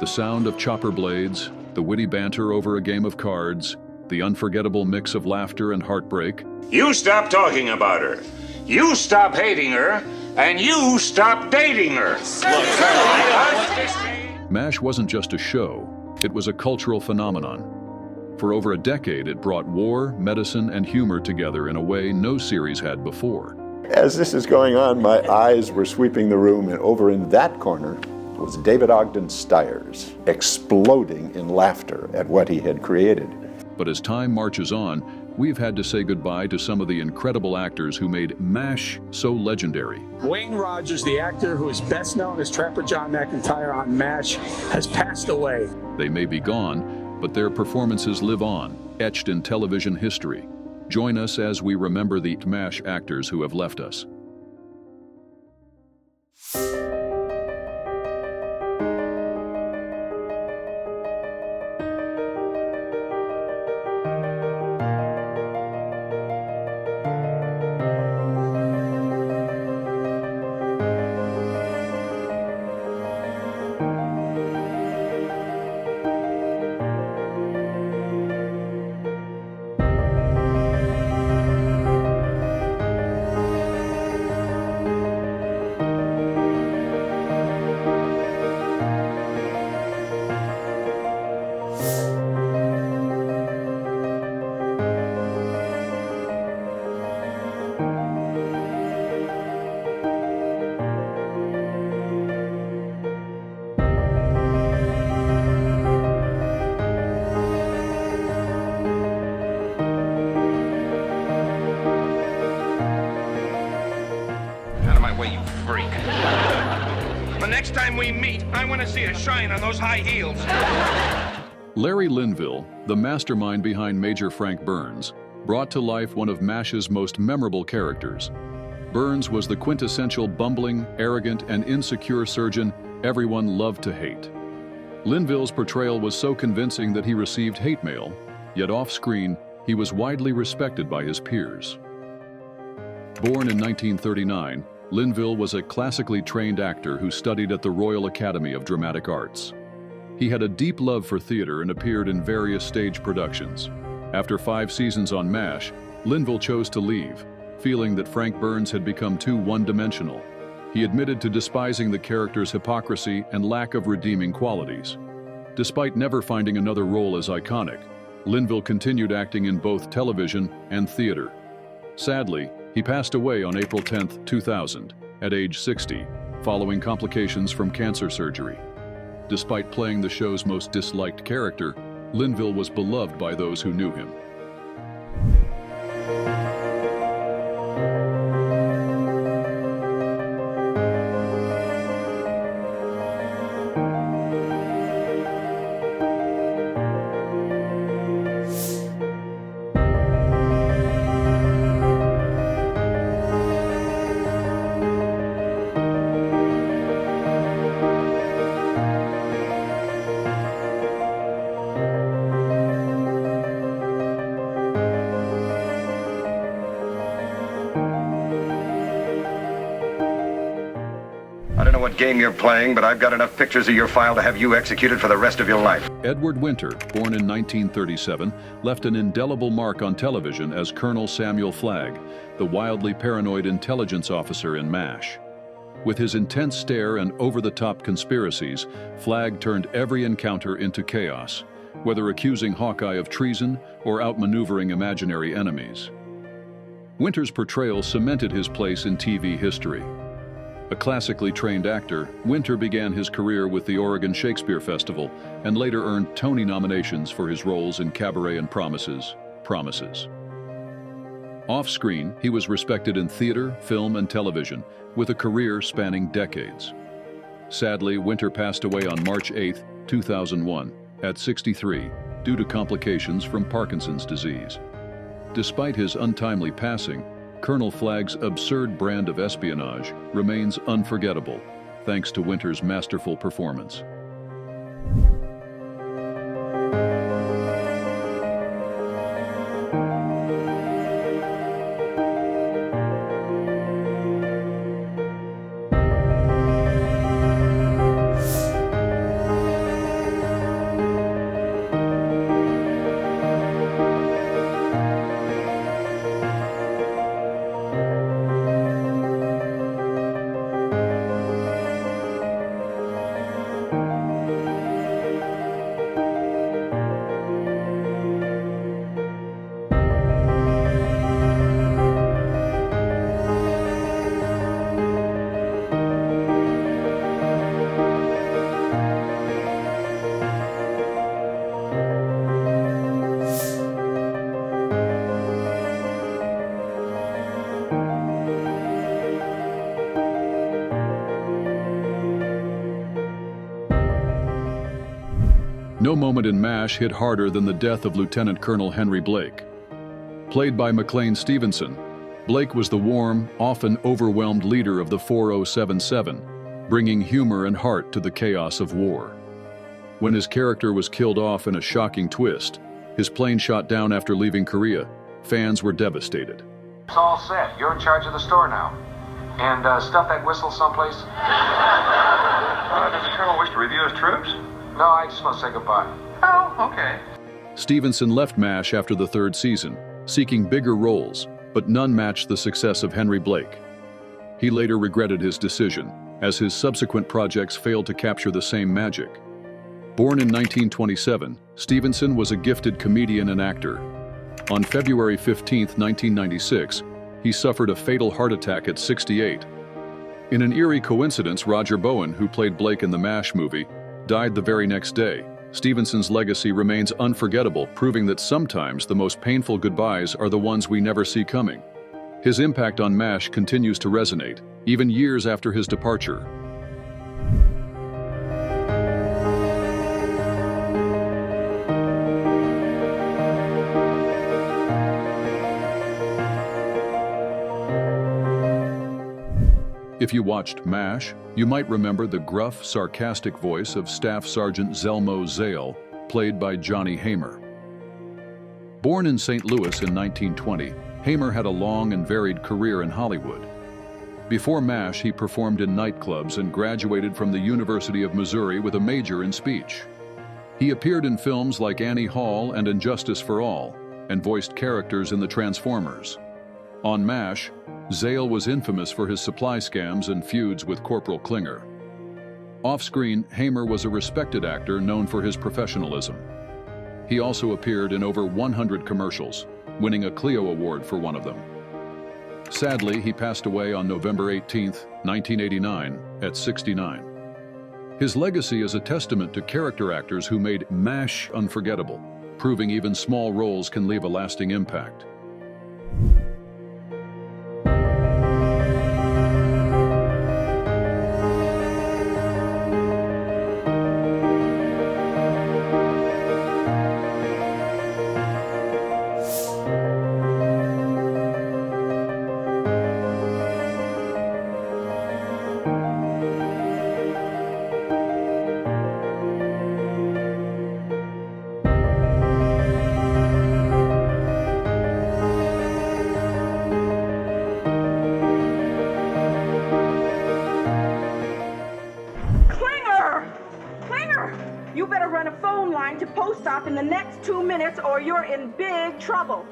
The sound of chopper blades, the witty banter over a game of cards, the unforgettable mix of laughter and heartbreak. You stop talking about her. You stop hating her. And you stop dating her. MASH wasn't just a show, it was a cultural phenomenon. For over a decade, it brought war, medicine, and humor together in a way no series had before. As this is going on, my eyes were sweeping the room, and over in that corner was David Ogden Stiers, exploding in laughter at what he had created. But as time marches on, we've had to say goodbye to some of the incredible actors who made MASH so legendary. Wayne Rogers, the actor who is best known as Trapper John McIntyre on MASH, has passed away. They may be gone, but their performances live on, etched in television history. Join us as we remember the MASH actors who have left us. The next time we meet, I want to see a shine on those high heels. Larry Linville, the mastermind behind Major Frank Burns, brought to life one of MASH's most memorable characters. Burns was the quintessential bumbling, arrogant, and insecure surgeon everyone loved to hate. Linville's portrayal was so convincing that he received hate mail, yet off-screen, he was widely respected by his peers. Born in 1939, Linville was a classically trained actor who studied at the Royal Academy of Dramatic Arts. He had a deep love for theater and appeared in various stage productions. After 5 seasons on MASH, Linville chose to leave, feeling that Frank Burns had become too one-dimensional. He admitted to despising the character's hypocrisy and lack of redeeming qualities. Despite never finding another role as iconic, Linville continued acting in both television and theater. Sadly, he passed away on April 10, 2000, at age 60, following complications from cancer surgery. Despite playing the show's most disliked character, Linville was beloved by those who knew him. I don't know what game you're playing, but I've got enough pictures of your file to have you executed for the rest of your life. Edward Winter, born in 1937, left an indelible mark on television as Colonel Samuel Flagg, the wildly paranoid intelligence officer in MASH. With his intense stare and over-the-top conspiracies, Flagg turned every encounter into chaos, whether accusing Hawkeye of treason or outmaneuvering imaginary enemies. Winter's portrayal cemented his place in TV history. A classically trained actor, Winter began his career with the Oregon Shakespeare Festival and later earned Tony nominations for his roles in Cabaret and Promises. Off-screen, he was respected in theater, film, and television, with a career spanning decades. Sadly, Winter passed away on March 8, 2001, at 63, due to complications from Parkinson's disease. Despite his untimely passing, Colonel Flagg's absurd brand of espionage remains unforgettable, thanks to Winter's masterful performance. No moment in MASH hit harder than the death of Lieutenant Colonel Henry Blake. Played by McLean Stevenson, Blake was the warm, often overwhelmed leader of the 4077, bringing humor and heart to the chaos of war. When his character was killed off in a shocking twist, his plane shot down after leaving Korea, fans were devastated. It's all set. You're in charge of the store now. And stuff that whistle someplace. Does the colonel wish to review his troops? No, I just want to say goodbye. Oh, okay. Stevenson left MASH after the third season, seeking bigger roles, but none matched the success of Henry Blake. He later regretted his decision, as his subsequent projects failed to capture the same magic. Born in 1927, Stevenson was a gifted comedian and actor. On February 15, 1996, he suffered a fatal heart attack at 68. In an eerie coincidence, Roger Bowen, who played Blake in the MASH movie, died the very next day. Stevenson's legacy remains unforgettable, proving that sometimes the most painful goodbyes are the ones we never see coming. His impact on MASH continues to resonate, even years after his departure. If you watched MASH, you might remember the gruff, sarcastic voice of Staff Sergeant Zale, played by Johnny Hamer. Born in St. Louis in 1920, Hamer had a long and varied career in Hollywood. Before MASH, he performed in nightclubs and graduated from the University of Missouri with a major in speech. He appeared in films like Annie Hall and Injustice for All, and voiced characters in the Transformers. On MASH, Zale was infamous for his supply scams and feuds with Corporal Klinger. Off-screen, Hamer was a respected actor known for his professionalism. He also appeared in over 100 commercials, winning a Clio Award for one of them. Sadly, he passed away on November 18, 1989, at 69. His legacy is a testament to character actors who made MASH unforgettable, proving even small roles can leave a lasting impact. You better run a phone line to post-op in the next 2 minutes or you're in big trouble.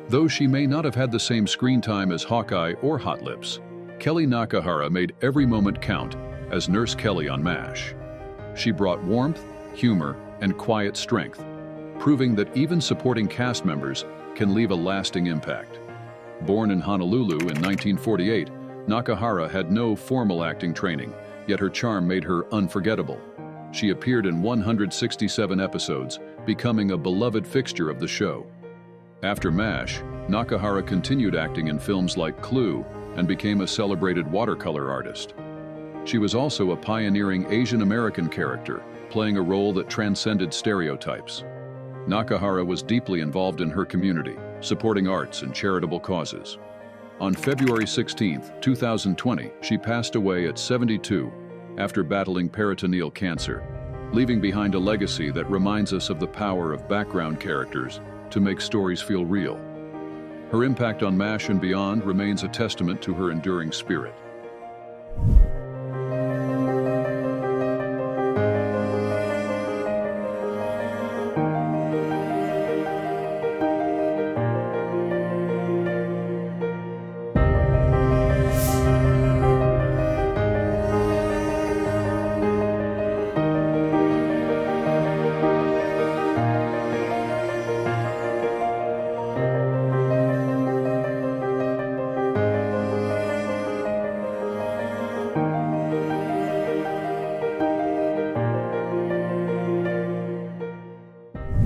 Though she may not have had the same screen time as Hawkeye or Hot Lips, Kellye Nakahara made every moment count as Nurse Kellye on MASH. She brought warmth, humor, and quiet strength, proving that even supporting cast members can leave a lasting impact. Born in Honolulu in 1948, Nakahara had no formal acting training, yet her charm made her unforgettable. She appeared in 167 episodes, becoming a beloved fixture of the show. After MASH, Nakahara continued acting in films like Clue and became a celebrated watercolor artist. She was also a pioneering Asian American character, playing a role that transcended stereotypes. Nakahara was deeply involved in her community, supporting arts and charitable causes. On February 16, 2020, she passed away at 72 after battling peritoneal cancer, leaving behind a legacy that reminds us of the power of background characters to make stories feel real. Her impact on MASH and beyond remains a testament to her enduring spirit.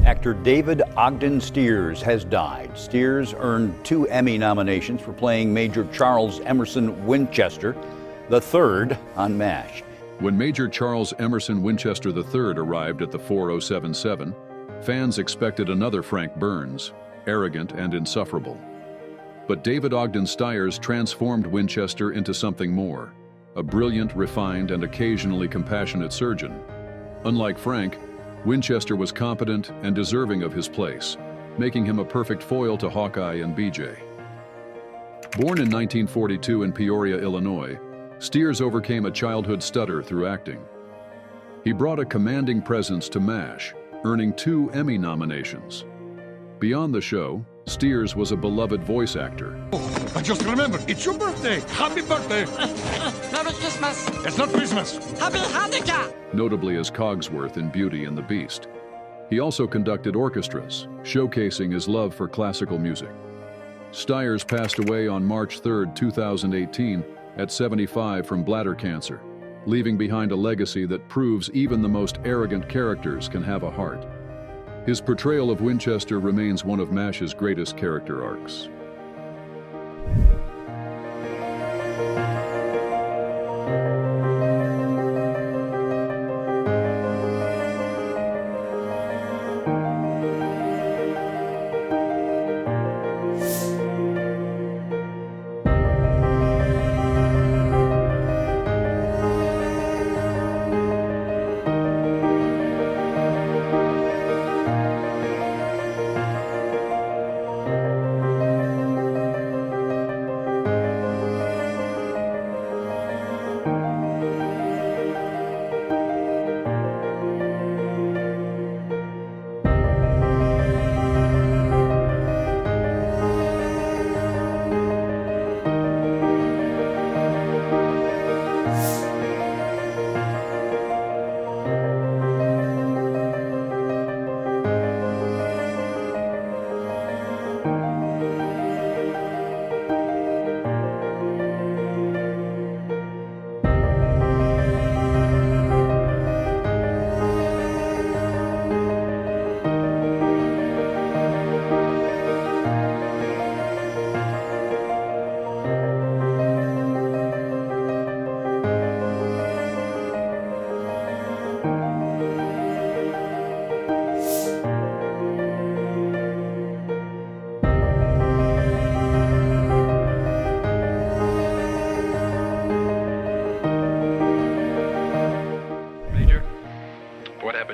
Actor David Ogden Stiers has died. Stiers earned 2 Emmy nominations for playing Major Charles Emerson Winchester, the third on MASH. When Major Charles Emerson Winchester III arrived at the 4077, fans expected another Frank Burns, arrogant and insufferable. But David Ogden Stiers transformed Winchester into something more, a brilliant, refined, and occasionally compassionate surgeon. Unlike Frank, Winchester was competent and deserving of his place, making him a perfect foil to Hawkeye and BJ. Born in 1942 in Peoria, Illinois, Stiers overcame a childhood stutter through acting. He brought a commanding presence to MASH, earning 2 Emmy nominations. Beyond the show, Stiers was a beloved voice actor. Oh, I just remembered, it's your birthday. Happy birthday. Merry Christmas. It's not Christmas. Happy Hanukkah. Notably as Cogsworth in Beauty and the Beast. He also conducted orchestras, showcasing his love for classical music. Stiers passed away on March 3, 2018, at 75 from bladder cancer, leaving behind a legacy that proves even the most arrogant characters can have a heart. His portrayal of Winchester remains one of MASH's greatest character arcs.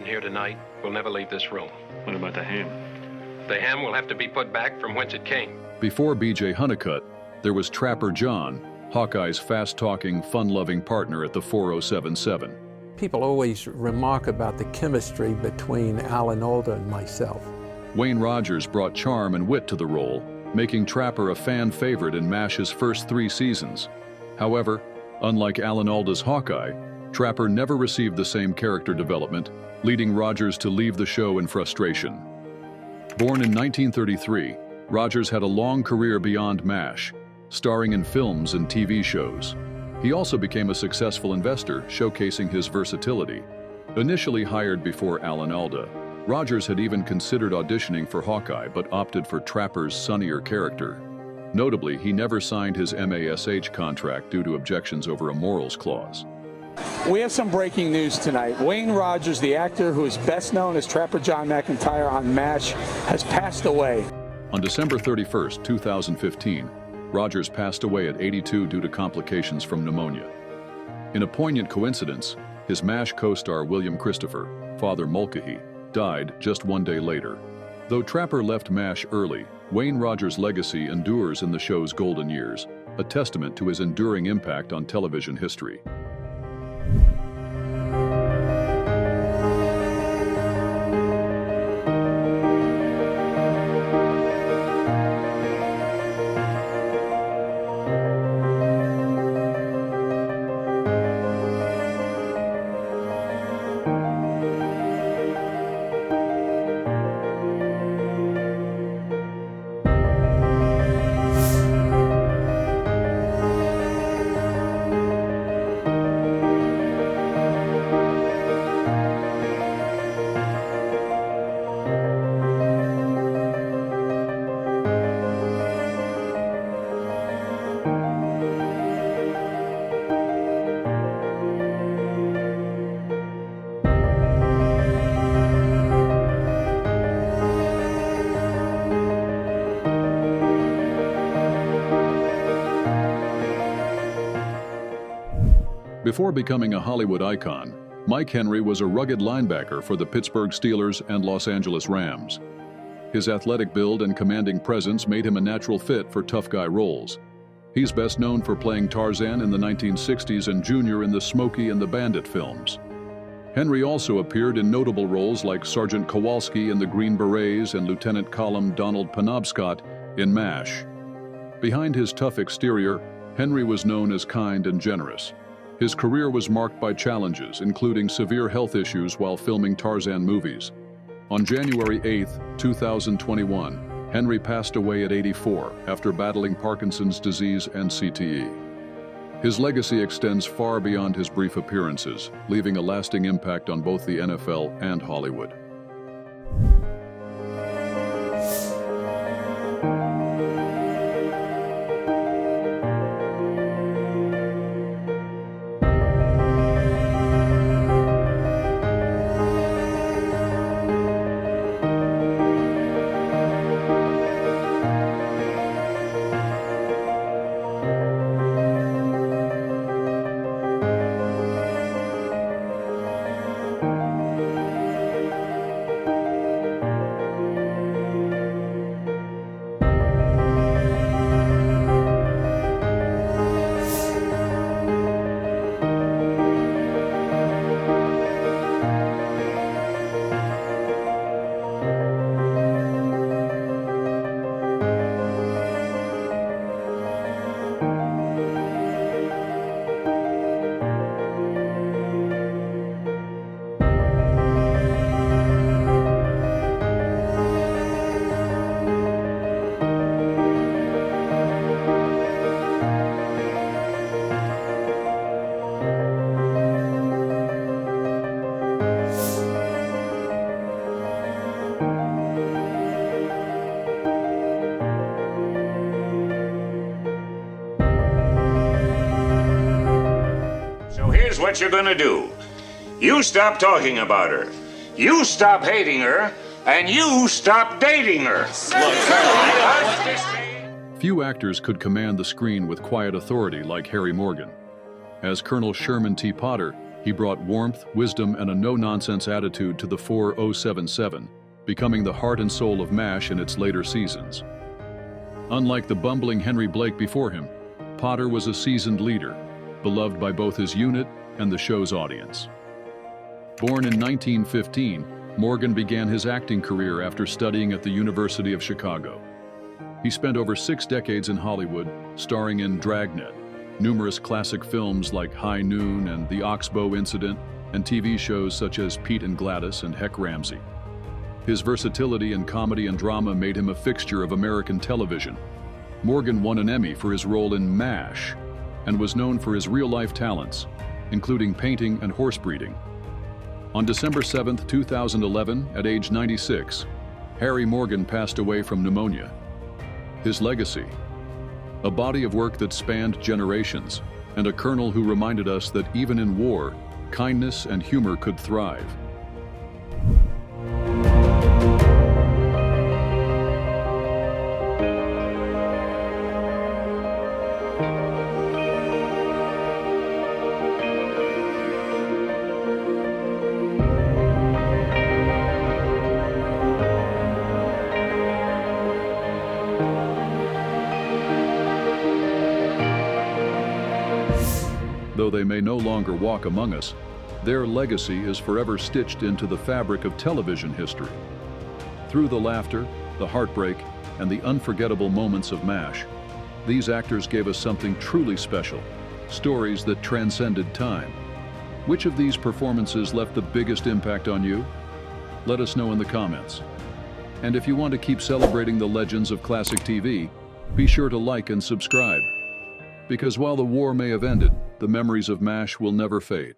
Here tonight will never leave this room. What about the ham? The ham will have to be put back from whence it came. Before B.J. Honeycutt, there was Trapper John, Hawkeye's fast-talking, fun-loving partner at the 4077. People always remark about the chemistry between Alan Alda and myself. Wayne Rogers brought charm and wit to the role, making Trapper a fan favorite in MASH's first 3 seasons. However, unlike Alan Alda's Hawkeye, Trapper never received the same character development, leading Rogers to leave the show in frustration. Born in 1933, Rogers had a long career beyond MASH, starring in films and TV shows. He also became a successful investor, showcasing his versatility. Initially hired before Alan Alda, Rogers had even considered auditioning for Hawkeye but opted for Trapper's sunnier character. Notably, he never signed his MASH contract due to objections over a morals clause. We have some breaking news tonight. Wayne Rogers, the actor who is best known as Trapper John McIntyre on MASH, has passed away. On December 31, 2015, Rogers passed away at 82 due to complications from pneumonia. In a poignant coincidence, his MASH co-star William Christopher, Father Mulcahy, died just 1 day later. Though Trapper left MASH early, Wayne Rogers' legacy endures in the show's golden years, a testament to his enduring impact on television history. Before becoming a Hollywood icon, Mike Henry was a rugged linebacker for the Pittsburgh Steelers and Los Angeles Rams. His athletic build and commanding presence made him a natural fit for tough guy roles. He's best known for playing Tarzan in the 1960s and Junior in the Smokey and the Bandit films. Henry also appeared in notable roles like Sergeant Kowalski in the Green Berets and Lieutenant Column Donald Penobscot in MASH. Behind his tough exterior, Henry was known as kind and generous. His career was marked by challenges, including severe health issues while filming Tarzan movies. On January 8, 2021, Henry passed away at 84 after battling Parkinson's disease and CTE. His legacy extends far beyond his brief appearances, leaving a lasting impact on both the NFL and Hollywood. Here's what you're gonna do. You stop talking about her. You stop hating her. And you stop dating her. Few actors could command the screen with quiet authority like Harry Morgan. As Colonel Sherman T. Potter, he brought warmth, wisdom, and a no-nonsense attitude to the 4077, becoming the heart and soul of MASH in its later seasons. Unlike the bumbling Henry Blake before him, Potter was a seasoned leader, beloved by both his unit and the show's audience. Born in 1915, Morgan began his acting career after studying at the University of Chicago. He spent over 6 decades in Hollywood, starring in Dragnet, numerous classic films like High Noon and The Oxbow Incident, and TV shows such as Pete and Gladys and Heck Ramsey. His versatility in comedy and drama made him a fixture of American television. Morgan won an Emmy for his role in MASH and was known for his real-life talents, including painting and horse breeding. On December 7, 2011, at age 96, Harry Morgan passed away from pneumonia. His legacy: a body of work that spanned generations, and a colonel who reminded us that even in war, kindness and humor could thrive. Though they may no longer walk among us, their legacy is forever stitched into the fabric of television history. Through the laughter, the heartbreak, and the unforgettable moments of MASH, these actors gave us something truly special, stories that transcended time. Which of these performances left the biggest impact on you? Let us know in the comments. And if you want to keep celebrating the legends of classic TV, be sure to like and subscribe. Because while the war may have ended, the memories of MASH will never fade.